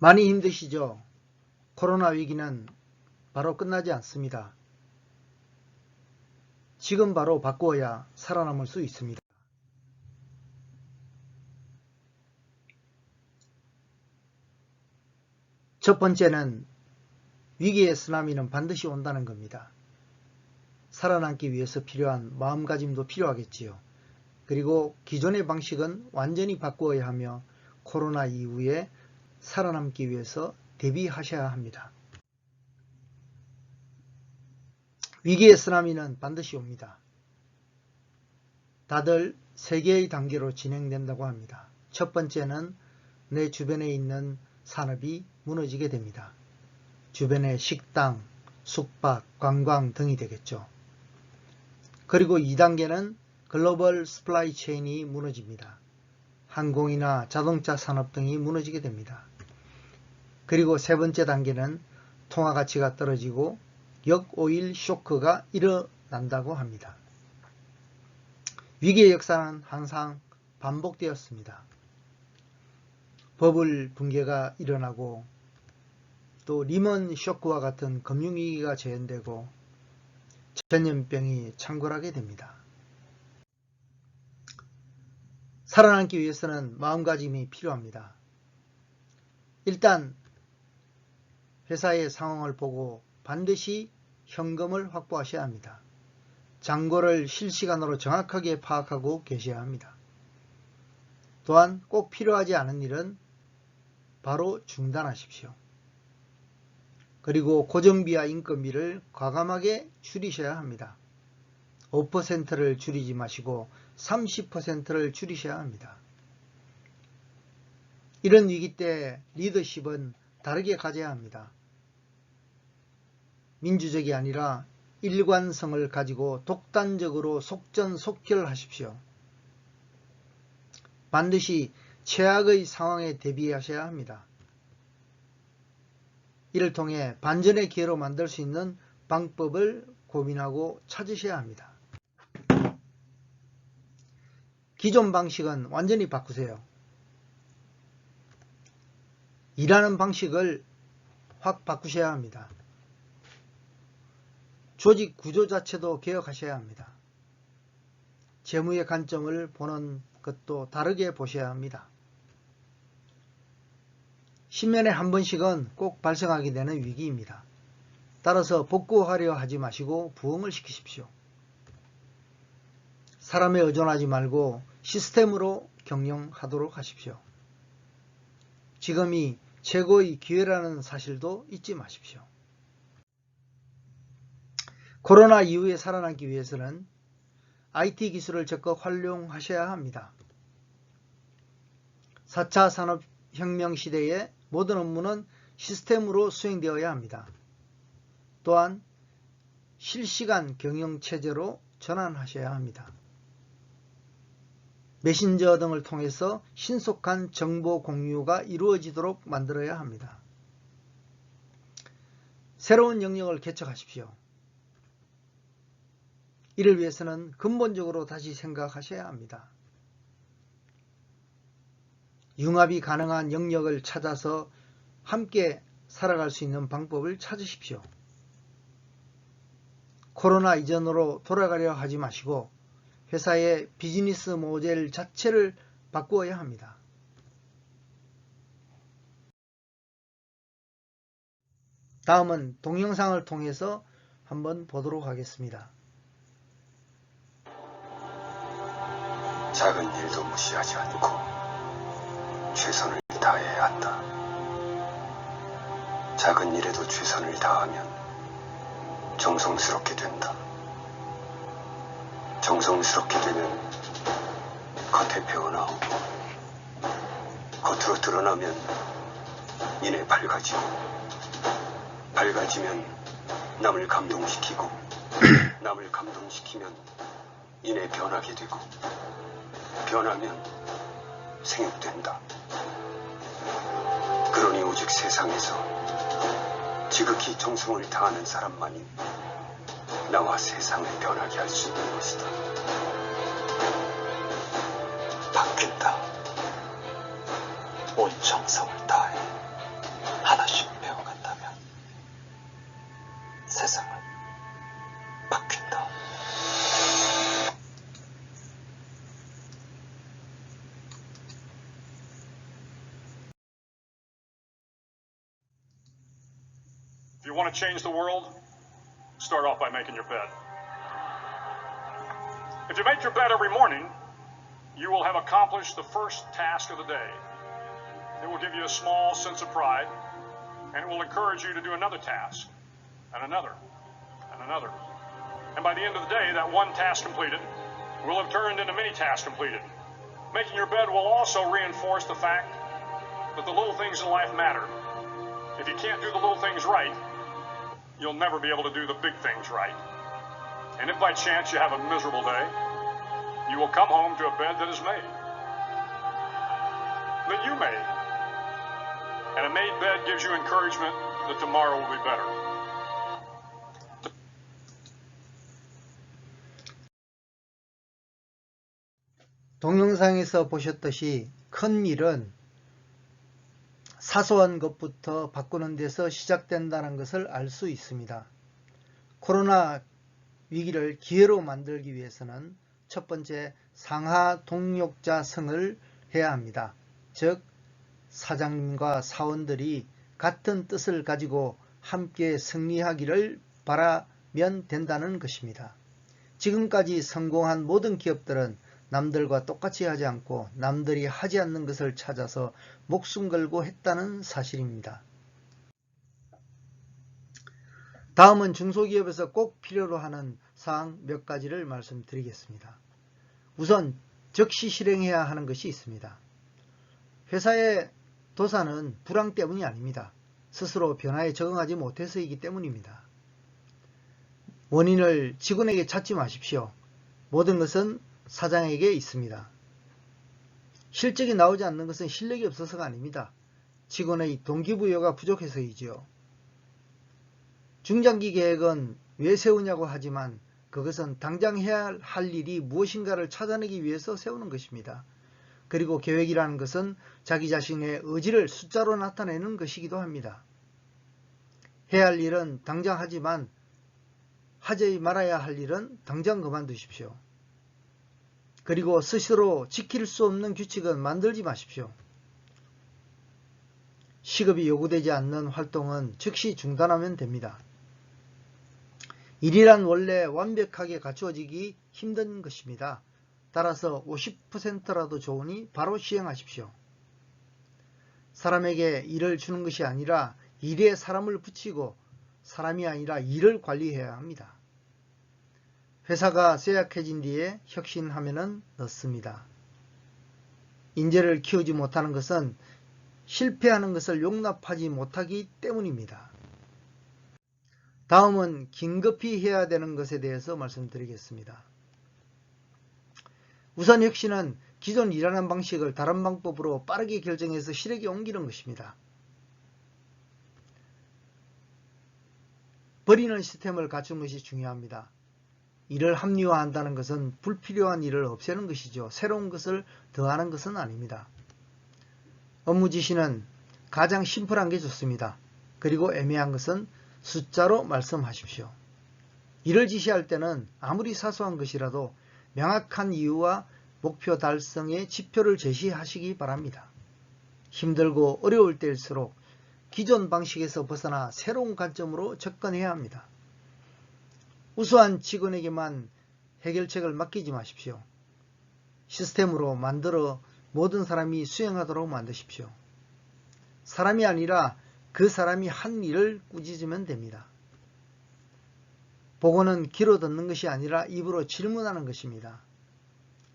많이 힘드시죠? 코로나 위기는 바로 끝나지 않습니다. 지금 바로 바꾸어야 살아남을 수 있습니다. 첫 번째는 위기의 쓰나미는 반드시 온다는 겁니다. 살아남기 위해서 필요한 마음가짐도 필요하겠지요. 그리고 기존의 방식은 완전히 바꾸어야 하며 코로나 이후에 살아남기 위해서 대비하셔야 합니다. 위기의 쓰나미는 반드시 옵니다. 다들 세 개의 단계로 진행된다고 합니다. 첫 번째는 내 주변에 있는 산업이 무너지게 됩니다. 주변의 식당, 숙박, 관광 등이 되겠죠. 그리고 2단계는 글로벌 스플라이 체인이 무너집니다. 항공이나 자동차 산업 등이 무너지게 됩니다. 그리고 세 번째 단계는 통화 가치가 떨어지고 역오일 쇼크가 일어난다고 합니다. 위기의 역사는 항상 반복되었습니다. 버블 붕괴가 일어나고 또 리먼 쇼크와 같은 금융위기가 재현되고 전염병이 창궐하게 됩니다. 살아남기 위해서는 마음가짐이 필요합니다. 일단 회사의 상황을 보고 반드시 현금을 확보하셔야 합니다. 잔고를 실시간으로 정확하게 파악하고 계셔야 합니다. 또한 꼭 필요하지 않은 일은 바로 중단하십시오. 그리고 고정비와 인건비를 과감하게 줄이셔야 합니다. 5%를 줄이지 마시고 30%를 줄이셔야 합니다. 이런 위기 때 리더십은 다르게 가져야 합니다. 민주적이 아니라 일관성을 가지고 독단적으로 속전속결하십시오. 반드시 최악의 상황에 대비하셔야 합니다. 이를 통해 반전의 기회로 만들 수 있는 방법을 고민하고 찾으셔야 합니다. 기존 방식은 완전히 바꾸세요. 일하는 방식을 확 바꾸셔야 합니다. 조직 구조 자체도 개혁하셔야 합니다. 재무의 관점을 보는 것도 다르게 보셔야 합니다. 10년에 한 번씩은 꼭 발생하게 되는 위기입니다. 따라서 복구하려 하지 마시고 부흥을 시키십시오. 사람에 의존하지 말고 시스템으로 경영하도록 하십시오. 지금이 최고의 기회라는 사실도 잊지 마십시오. 코로나 이후에 살아남기 위해서는 IT 기술을 적극 활용하셔야 합니다. 4차 산업혁명 시대에 모든 업무는 시스템으로 수행되어야 합니다. 또한 실시간 경영체제로 전환하셔야 합니다. 메신저 등을 통해서 신속한 정보 공유가 이루어지도록 만들어야 합니다. 새로운 영역을 개척하십시오. 이를 위해서는 근본적으로 다시 생각하셔야 합니다. 융합이 가능한 영역을 찾아서 함께 살아갈 수 있는 방법을 찾으십시오. 코로나 이전으로 돌아가려 하지 마시고 회사의 비즈니스 모델 자체를 바꾸어야 합니다. 다음은 동영상을 통해서 한번 보도록 하겠습니다. 작은 일도 무시하지 않고 최선을 다해야 한다. 작은 일에도 최선을 다하면 정성스럽게 된다. 정성스럽게 되면 겉에 배어나오고 겉으로 드러나면 이내 밝아지고 밝아지면 남을 감동시키고 남을 감동시키면 이내 변하게 되고 변하면 생육된다. 그러니 오직 세상에서 지극히 정성을 다하는 사람만이 나와 세상을 변하게 할 수 있는 것이다. 바뀐다. 온 정성을 다해 If you want to change the world, start off by making your bed. If you make your bed every morning, you will have accomplished the first task of the day. It will give you a small sense of pride, and it will encourage you to do another task, and another, and another. And by the end of the day, that one task completed will have turned into many tasks completed. Making your bed will also reinforce the fact that the little things in life matter. If you can't do the little things right, you'll never be able to do the big things right. And if by chance you have a miserable day, you will come home to a bed that is made, that you made. And a made bed gives you encouragement that tomorrow will be better. 동영상에서 보셨듯이 큰 일은 사소한 것부터 바꾸는 데서 시작된다는 것을 알 수 있습니다. 코로나 위기를 기회로 만들기 위해서는 첫 번째, 상하 동력자성을 해야 합니다. 즉 사장님과 사원들이 같은 뜻을 가지고 함께 승리하기를 바라면 된다는 것입니다. 지금까지 성공한 모든 기업들은 남들과 똑같이 하지 않고 남들이 하지 않는 것을 찾아서 목숨 걸고 했다는 사실입니다. 다음은 중소기업에서 꼭 필요로 하는 사항 몇 가지를 말씀드리겠습니다. 우선 즉시 실행해야 하는 것이 있습니다. 회사의 도산은 불황 때문이 아닙니다. 스스로 변화에 적응하지 못해서이기 때문입니다. 원인을 직원에게 찾지 마십시오. 모든 것은 사장에게 있습니다. 실적이 나오지 않는 것은 실력이 없어서가 아닙니다. 직원의 동기부여가 부족해서이지요. 중장기 계획은 왜 세우냐고 하지만 그것은 당장 해야 할 일이 무엇인가를 찾아내기 위해서 세우는 것입니다. 그리고 계획이라는 것은 자기 자신의 의지를 숫자로 나타내는 것이기도 합니다. 해야 할 일은 당장 하지만 하지 말아야 할 일은 당장 그만두십시오. 그리고 스스로 지킬 수 없는 규칙은 만들지 마십시오. 시급이 요구되지 않는 활동은 즉시 중단하면 됩니다. 일이란 원래 완벽하게 갖추어지기 힘든 것입니다. 따라서 50%라도 좋으니 바로 시행하십시오. 사람에게 일을 주는 것이 아니라 일에 사람을 붙이고 사람이 아니라 일을 관리해야 합니다. 회사가 쇠약해진 뒤에 혁신하면은 넣습니다. 인재를 키우지 못하는 것은 실패하는 것을 용납하지 못하기 때문입니다. 다음은 긴급히 해야 되는 것에 대해서 말씀드리겠습니다. 우선 혁신은 기존 일하는 방식을 다른 방법으로 빠르게 결정해서 실행에 옮기는 것입니다. 버리는 시스템을 갖춘 것이 중요합니다. 일을 합리화한다는 것은 불필요한 일을 없애는 것이죠. 새로운 것을 더하는 것은 아닙니다. 업무 지시는 가장 심플한 게 좋습니다. 그리고 애매한 것은 숫자로 말씀하십시오. 일을 지시할 때는 아무리 사소한 것이라도 명확한 이유와 목표 달성의 지표를 제시하시기 바랍니다. 힘들고 어려울 때일수록 기존 방식에서 벗어나 새로운 관점으로 접근해야 합니다. 우수한 직원에게만 해결책을 맡기지 마십시오. 시스템으로 만들어 모든 사람이 수행하도록 만드십시오. 사람이 아니라 그 사람이 한 일을 꾸짖으면 됩니다. 보고는 귀로 듣는 것이 아니라 입으로 질문하는 것입니다.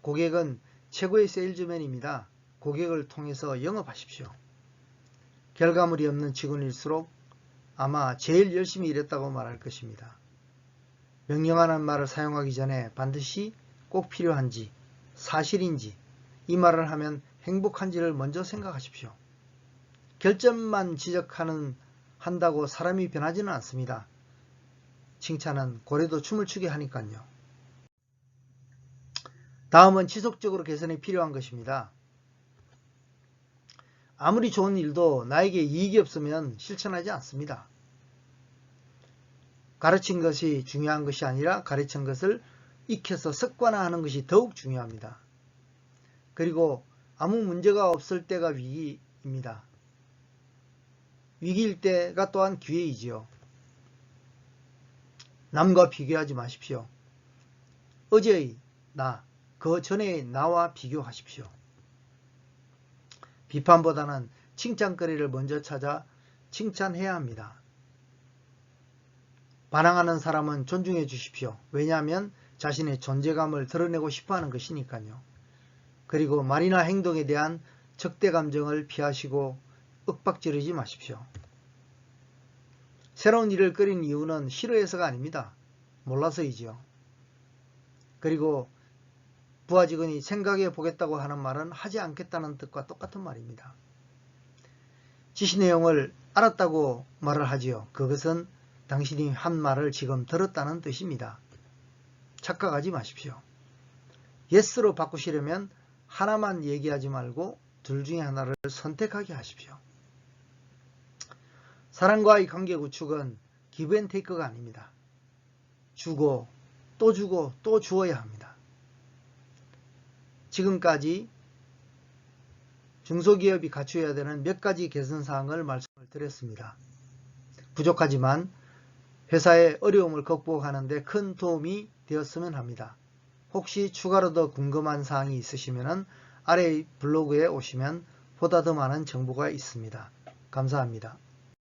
고객은 최고의 세일즈맨입니다. 고객을 통해서 영업하십시오. 결과물이 없는 직원일수록 아마 제일 열심히 일했다고 말할 것입니다. 명령하는 말을 사용하기 전에 반드시 꼭 필요한지, 사실인지, 이 말을 하면 행복한지를 먼저 생각하십시오. 결점만 한다고 사람이 변하지는 않습니다. 칭찬은 고래도 춤을 추게 하니까요. 다음은 지속적으로 개선이 필요한 것입니다. 아무리 좋은 일도 나에게 이익이 없으면 실천하지 않습니다. 가르친 것이 중요한 것이 아니라 가르친 것을 익혀서 습관화하는 것이 더욱 중요합니다. 그리고 아무 문제가 없을 때가 위기입니다. 위기일 때가 또한 기회이지요. 남과 비교하지 마십시오. 어제의 나, 그 전의 나와 비교하십시오. 비판보다는 칭찬거리를 먼저 찾아 칭찬해야 합니다. 반항하는 사람은 존중해 주십시오. 왜냐하면 자신의 존재감을 드러내고 싶어하는 것이니까요. 그리고 말이나 행동에 대한 적대 감정을 피하시고 윽박지르지 마십시오. 새로운 일을 끓인 이유는 싫어해서가 아닙니다. 몰라서이지요. 그리고 부하 직원이 생각해 보겠다고 하는 말은 하지 않겠다는 뜻과 똑같은 말입니다. 지시 내용을 알았다고 말을 하지요. 그것은 당신이 한 말을 지금 들었다는 뜻입니다. 착각하지 마십시오. 예스로 바꾸시려면 하나만 얘기하지 말고 둘 중에 하나를 선택하게 하십시오. 사람과의 관계 구축은 기브앤테이크가 아닙니다. 주고 또 주어야 합니다. 지금까지 중소기업이 갖춰야 되는 몇 가지 개선사항을 말씀을 드렸습니다. 부족하지만 회사의 어려움을 극복하는 데 큰 도움이 되었으면 합니다. 혹시 추가로 더 궁금한 사항이 있으시면 아래 블로그에 오시면 보다 더 많은 정보가 있습니다. 감사합니다.